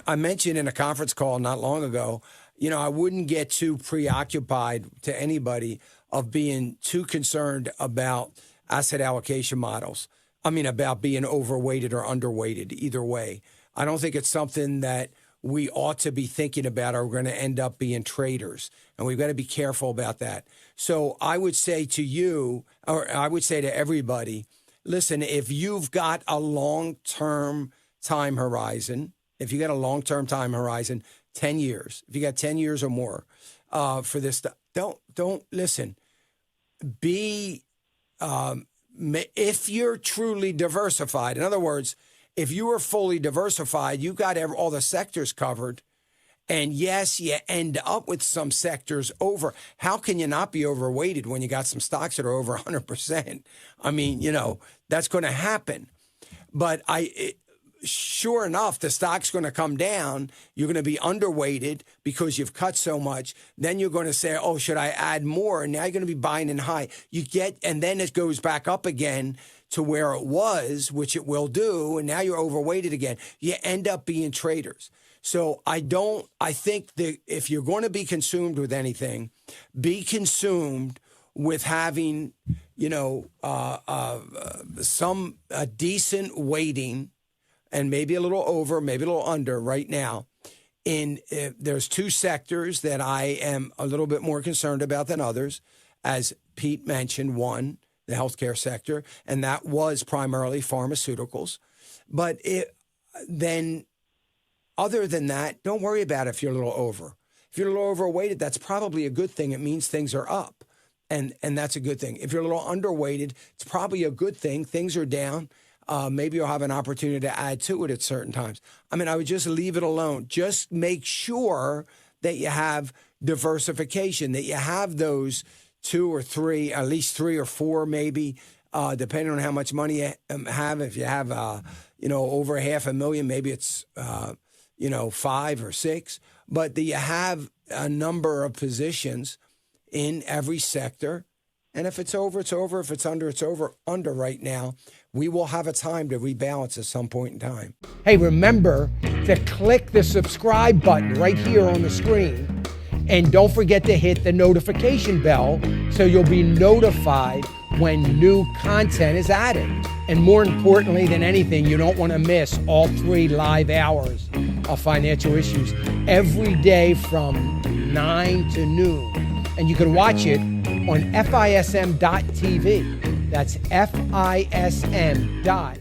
I mentioned in a conference call not long ago, I wouldn't get too preoccupied to anybody of being too concerned about asset allocation models. I mean, about being overweighted or underweighted, either way. I don't think it's something that we ought to be thinking about or we're going to end up being traders. And we've got to be careful about that. So I would say to you, or I would say to everybody, listen, if you've got a long-term time horizon, 10 years, if you got 10 years or more for this stuff, don't listen. If you're truly diversified, in other words, if you are fully diversified, you got all the sectors covered. And yes, you end up with some sectors over. How can you not be overweighted when you got some stocks that are over 100%? I mean, that's going to happen. But sure enough, the stock's going to come down. You're going to be underweighted because you've cut so much. Then you're going to say, oh, should I add more? And now you're going to be buying in high. And then it goes back up again to where it was, which it will do. And now you're overweighted again. You end up being traders. So I think that if you're going to be consumed with anything, be consumed with having, some decent weighting, and maybe a little over, maybe a little under right now. There's two sectors that I am a little bit more concerned about than others. As Pete mentioned, one, the healthcare sector, and that was primarily pharmaceuticals. But then other than that, don't worry about it if you're a little over. If you're a little overweighted, that's probably a good thing. It means things are up, and that's a good thing. If you're a little underweighted, it's probably a good thing. Things are down. Maybe you'll have an opportunity to add to it at certain times. I mean, I would just leave it alone. Just make sure that you have diversification, that you have those two or three, at least three or four maybe, depending on how much money you have. If you have, over $500,000, maybe it's, 5 or 6. But that you have a number of positions in every sector. And if it's over, it's over. If it's under, it's under right now. We will have a time to rebalance at some point in time. Hey, remember to click the subscribe button right here on the screen. And don't forget to hit the notification bell so you'll be notified when new content is added. And more importantly than anything, you don't want to miss all 3 live hours of Financial Issues every day from 9 to noon. And you can watch it on FISM.tv. That's FISM.tv.